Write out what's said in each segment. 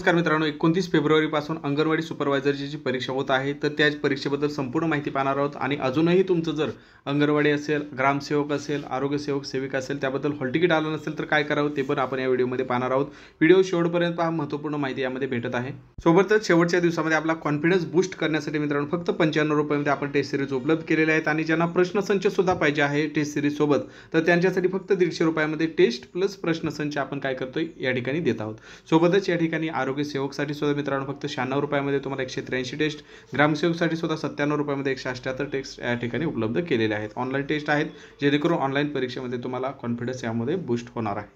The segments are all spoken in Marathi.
नमस्कार मित्रांनो, 29 फेब्रुवारीपासून अंगणवाडी सुपरवायझरची जी परीक्षा होत आहे तर त्या परीक्षेबद्दल संपूर्ण माहिती पाहणार आहोत। आणि अजूनही तुमचं जर अंगणवाडी असेल, ग्रामसेवक असेल, आरोग्यसेवक सेविका असेल त्याबद्दल हॉल तिकीट आलं नसेल तर काय करावं ते पण आपण या व्हिडिओमध्ये पाहणार आहोत। व्हिडिओ शेवटपर्यंत पहा, महत्त्वपूर्ण माहिती यामध्ये भेटत आहे। सोबतच शेवटच्या दिवसामध्ये आपला कॉन्फिडन्स बूस्ट करण्यासाठी मित्रांनो फक्त 95 रुपयामध्ये आपण टेस्ट सिरीज उपलब्ध केलेले आहेत। आणि ज्यांना प्रश्नसंच सुद्धा पाहिजे आहे टेस्ट सिरीज सोबत तर त्यांच्यासाठी फक्त 150 रुपयामध्ये टेस्ट प्लस प्रश्नसंच आपण काय करतोय या ठिकाणी देत आहोत। सोबतच या ठिकाणी आरोग्य सेवकसाठी सुद्धा मित्रांनो फक्त 96 रुपयामध्ये तुम्हाला 183 टेस्ट, ग्रामसेवकसाठी सुद्धा 97 रुपयामध्ये 178 टेस्ट या ठिकाणी उपलब्ध केलेले आहेत। ऑनलाईन टेस्ट आहेत जेणेकरून ऑनलाईन परीक्षेमध्ये तुम्हाला कॉन्फिडन्स यामध्ये बूस्ट होणार आहे।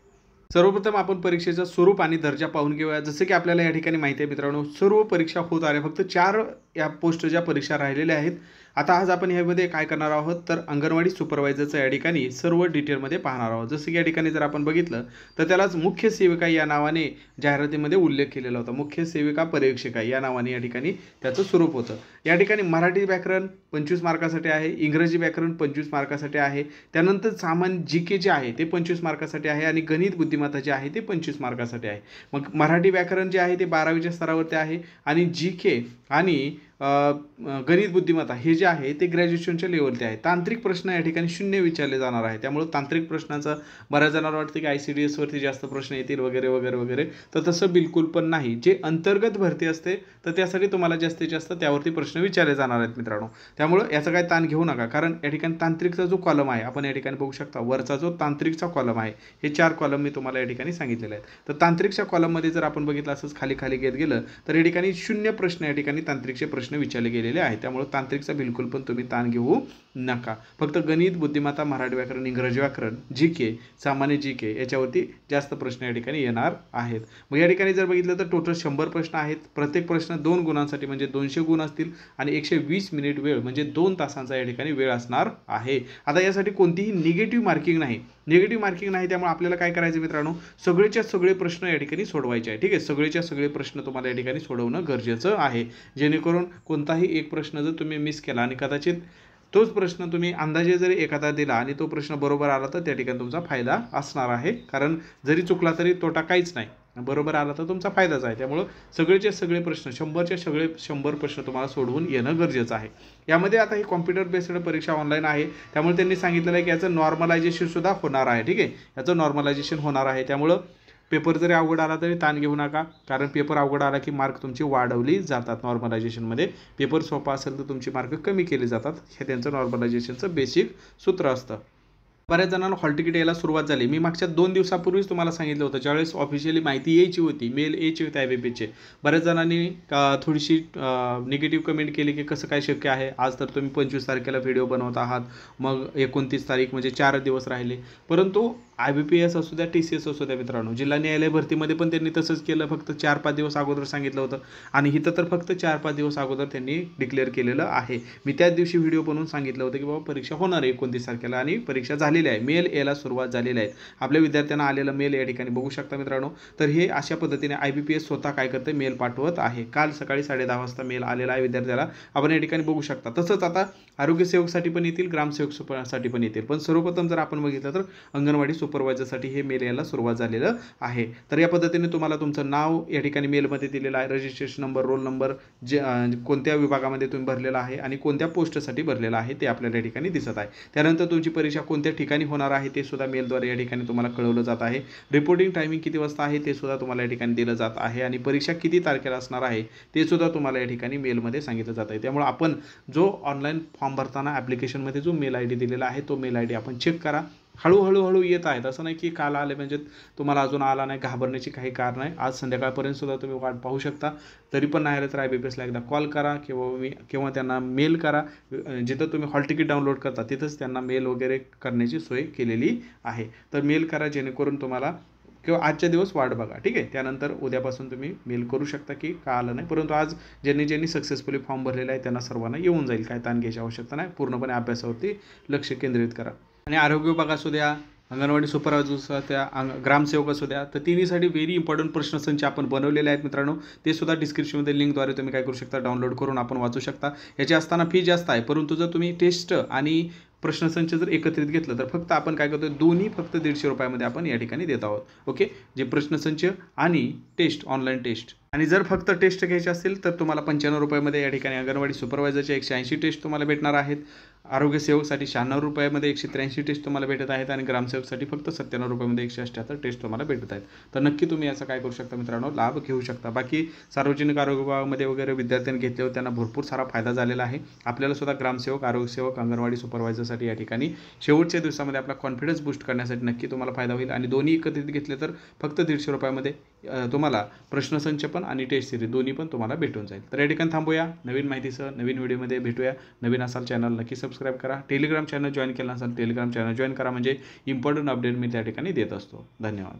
सर्वप्रथम आपण परीक्षेचं स्वरूप आणि दर्जा पाहून घेऊया। जसे की आपल्याला या ठिकाणी माहिती आहे मित्रांनो, सर्व परीक्षा होत आल्या, फक्त 4 या पोस्ट ज्या परीक्षा राहिलेल्या आहेत। आता आज आपण यामध्ये काय करणार आहोत तर अंगणवाडी सुपरवायझरचं या ठिकाणी सर्व डिटेलमध्ये पाहणार आहोत। जसे की या ठिकाणी जर आपण बघितलं तर त्यालाच मुख्य सेविका या नावाने जाहिरातीमध्ये उल्लेख केलेला होता। मुख्य सेविका पर्यवेक्षिका या नावाने या ठिकाणी त्याचं स्वरूप होतं। या ठिकाणी मराठी व्याकरण 25 मार्कासाठी आहे, इंग्रजी व्याकरण 25 मार्कासाठी आहे, त्यानंतर सामान्य जीके जे आहे ते 25 मार्कासाठी आहे आणि गणित बुद्धिमत्ता जे आहे ते 25 मार्कासाठी आहे। मग मराठी व्याकरण जे आहे ते 12वीच्या स्तरावरती आहे आणि जीके आणि गणित बुद्धिमत्ता हे जे आहे ते ग्रॅज्युएशनच्या लेवलचे आहे। तांत्रिक प्रश्न या ठिकाणी 0 विचारले जाणार आहे, त्यामुळे तांत्रिक प्रश्नाचं बऱ्याच जणांना वाटतं की ICDS वरती जास्त प्रश्न येतील वगैरे वगैरे वगैरे, तर तसं बिलकुल पण नाही। जे अंतर्गत भरती असते तर त्यासाठी तुम्हाला जास्तीत जास्त त्यावरती प्रश्न विचारले जाणार आहेत मित्रांनो। त्यामुळे याचा काही ताण घेऊ नका, कारण या ठिकाणी तांत्रिकचा जो कॉलम आहे आपण या ठिकाणी बघू शकता, वरचा जो तांत्रिकचा कॉलम आहे हे 4 कॉलम मी तुम्हाला या ठिकाणी सांगितलेले आहेत। तर तांत्रिकच्या कॉलममध्ये जर आपण बघितलं असंच खाली खाली घेत गेलं तर या ठिकाणी 0 प्रश्न या ठिकाणी तांत्रिकचे प्रश्न विचारले गेलेले आहेत। त्यामुळे तांत्रिकचा बिलकुल पण तुम्ही ताण घेऊ नका। फक्त गणित बुद्धिमत्ता, मराठी व्याकरण, इंग्रजी व्याकरण, जीके, सामान्य जीके याच्यावरती जास्त प्रश्न या ठिकाणी येणार आहेत। मग या ठिकाणी जर बघितलं तर टोटल 100 प्रश्न आहेत। प्रत्येक प्रश्न 2 गुणांसाठी म्हणजे 200 गुण असतील आणि 120 मिनिट वेळ म्हणजे 2 तासांचा या ठिकाणी वेळ असणार आहे। आता यासाठी कोणतीही निगेटिव्ह मार्किंग नाही, त्यामुळे आपल्याला काय करायचं मित्रांनो, सगळेच्या सगळे प्रश्न या ठिकाणी सोडवायचे आहे। ठीक आहे, सगळेच्या सगळे प्रश्न तुम्हाला या ठिकाणी सोडवणं गरजेचं आहे, जेणेकरून कोणताही एक प्रश्न जर तुम्ही मिस केला आणि कदाचित तोच प्रश्न तुम्ही अंदाजे जरी एखादा दिला आणि तो प्रश्न बरोबर आला तर त्या ठिकाणी तुमचा फायदा असणार आहे। कारण जरी चुकला तरी तोटा काहीच नाही, बरोबर आला तर तुमचा फायदाच आहे। त्यामुळे सगळेचे सगळे प्रश्न 100चे सगळे 100 प्रश्न तुम्हाला सोडवून येणं गरजेचं आहे। यामध्ये आता ही कॉम्प्युटर बेस्ड परीक्षा ऑनलाईन आहे, त्यामुळे त्यांनी सांगितलेलं आहे की याचं नॉर्मलायझेशन सुद्धा होणार आहे। ठीक आहे, याचं नॉर्मलायझेशन होणार आहे। त्यामुळं पेपर जरी अवघड आला तरी ताण घेऊ नका, कारण पेपर अवघड आला की मार्क तुमची वाढवली जातात। नॉर्मलायझेशनमध्ये पेपर सोपा असेल तर तुमची मार्क कमी केली जातात, हे त्यांचं नॉर्मलायझेशनचं बेसिक सूत्र असतं। बऱ्याच जणांना हॉल तिकीट यायला सुरुवात झाली। मी मागच्या 2 दिवसापूर्वीच तुम्हाला सांगितलं होतं, ज्यावेळेस ऑफिशियली माहिती यायची होती, मेल यायची होती IBPचे, बऱ्याच जणांनी थोडीशी निगेटिव्ह कमेंट केली की कसं काय शक्य आहे, आज तर तुम्ही 25 तारखेला व्हिडिओ बनवत आहात, मग 29 तारीख म्हणजे 4 दिवस राहिले। परंतु IBPS असू द्या, TCS असू द्या मित्रांनो, जिल्हा न्यायालय भरतीमध्ये पण त्यांनी तसंच केलं, फक्त 4-5 दिवस अगोदर सांगितलं होतं आणि इथं तर फक्त 4-5 दिवस अगोदर त्यांनी डिक्लेअर केलेलं आहे। मी त्याच दिवशी व्हिडिओ बनवून सांगितलं होतं की बाबा परीक्षा होणार आहे 29 तारखेला आणि परीक्षा झालेली आहे, मेल यायला सुरुवात झालेली आहे। आपल्या विद्यार्थ्यांना आलेलं मेल या ठिकाणी बघू शकता मित्रांनो। तर हे अशा पद्धतीने IBPS स्वतः काय करते, मेल पाठवत आहे। काल सकाळी 10:30 वाजता मेल आलेला आहे विद्यार्थ्याला, आपण या ठिकाणी बघू शकता। तसंच आता आरोग्य सेवकसाठी पण येतील, ग्रामसेवकसाठी पण येतील, पण सर्वप्रथम जर आपण बघितलं तर अंगणवाडी सुपरवायझरसाठी हे मेल यायला सुरुवात झालेलं आहे। तर या पद्धतीने तुम्हाला तुमचं नाव या ठिकाणी मेलमध्ये दिलेलं आहे, रजिस्ट्रेशन नंबर, रोल नंबर, जे कोणत्या विभागामध्ये तुम्ही भरलेला आहे आणि कोणत्या पोस्टसाठी भरलेला आहे ते आपल्याला या ठिकाणी दिसत आहे। त्यानंतर तुमची परीक्षा कोणत्या ठिकाणी होणार आहे ते सुद्धा मेलद्वारे या ठिकाणी तुम्हाला कळवलं जात आहे। रिपोर्टिंग टायमिंग किती वाजता आहे ते सुद्धा तुम्हाला या ठिकाणी दिलं जात आहे आणि परीक्षा किती तारखेला असणार आहे ते सुद्धा तुम्हाला या ठिकाणी मेलमध्ये सांगितलं जात आहे। त्यामुळे आपण जो ऑनलाईन फॉर्म भरताना ॲप्लिकेशनमध्ये जो मेल ID दिलेला आहे तो मेल ID आपण चेक करा। हळूहळू येत आहेत, असं नाही की काल आले म्हणजे तुम्हाला अजून आला नाही, घाबरण्याची काही कारण नाही। आज संध्याकाळपर्यंत सुद्धा तुम्ही वाट पाहू शकता, तरी पण नाही आलं तर IBPSला एकदा कॉल करा किंवा त्यांना मेल करा। जिथं तुम्ही हॉल तिकीट डाउनलोड करता तिथंच त्यांना मेल वगैरे करण्याची सोय केलेली आहे, तर मेल करा जेणेकरून तुम्हाला किंवा आजच्या दिवस वाट बघा। ठीक आहे, त्यानंतर उद्यापासून तुम्ही मेल करू शकता की का आलं नाही, परंतु आज ज्यांनी सक्सेसफुली फॉर्म भरलेला आहे त्यांना सर्वांना येऊन जाईल, काय ताण घ्यायची आवश्यकता नाही। पूर्णपणे अभ्यासावरती लक्ष केंद्रित करा। आणि आरोग्य विभाग असू द्या, अंगणवाडी सुपरवायझर असू द्या, ग्रामसेवक असू द्या, तर तिन्हीसाठी व्हेरी इम्पॉर्टंट प्रश्नसंच आपण बनवलेले आहेत मित्रांनो। ते सुद्धा डिस्क्रिप्शनमध्ये लिंकद्वारे तुम्ही काय करू शकता, डाउनलोड करून आपण वाचू शकता। याची असताना फी जास्त आहे, परंतु जर तुम्ही टेस्ट आणि प्रश्नसंच जर एकत्रित घेतलं तर फक्त आपण काय करतो, दोन्ही फक्त 150 रुपयामध्ये आपण या ठिकाणी देत आहोत। ओके, जे प्रश्नसंच आणि टेस्ट, ऑनलाईन टेस्ट आणि जर फक्त टेस्ट घ्यायचे असतील तर तुम्हाला 95 रुपयामध्ये या ठिकाणी अंगणवाडी सुपरवायझरचे 180 टेस्ट तुम्हाला भेटणार आहेत. आरोग्यसेवकसाठी 96 रुपयामध्ये 183 टेस्ट तुम्हाला भेटत आहेत आणि ग्रामसेवकसाठी फक्त 97 रुपयामध्ये 178 टेस्ट तुम्हाला भेटत आहेत. तर नक्की तुम्ही याचा काय करू शकता मित्रांनो, लाभ घेऊ शकता. बाकी सार्वजनिक आरोग्य विभागामध्ये वगैरे विद्यार्थ्यांनी घेतल्यावर त्यांना भरपूर सारा फायदा झालेला आहे. आपल्याला सुद्धा ग्रामसेवक, आरोग्यसेवक, अंगणवाडी सुपरवायझरसाठी या ठिकाणी शेवटच्या दिवसामध्ये आपला कॉन्फिडन्स बूस्ट करण्यासाठी नक्की तुम्हाला फायदा होईल. आणि दोन्ही एकत्रित घेतले तर फक्त 150 रुपयामध्ये तुम्हाला प्रश्नसंच पण आणि टेस्ट सिरीज दोन्ही पण तुम्हाला भेटून जाईल. तर या ठिकाणी थांबूया. नवीन माहितीसह नवीन व्हिडिओमध्ये भेटूया. नवीन असाल चॅनल नक्की सबस्क्राईब करा. टेलिग्राम चॅनल जॉईन केला असाल टेलिग्राम चॅनल जॉईन करा, म्हणजे इम्पॉर्टंट अपडेट मी त्या ठिकाणी देत असतो. धन्यवाद.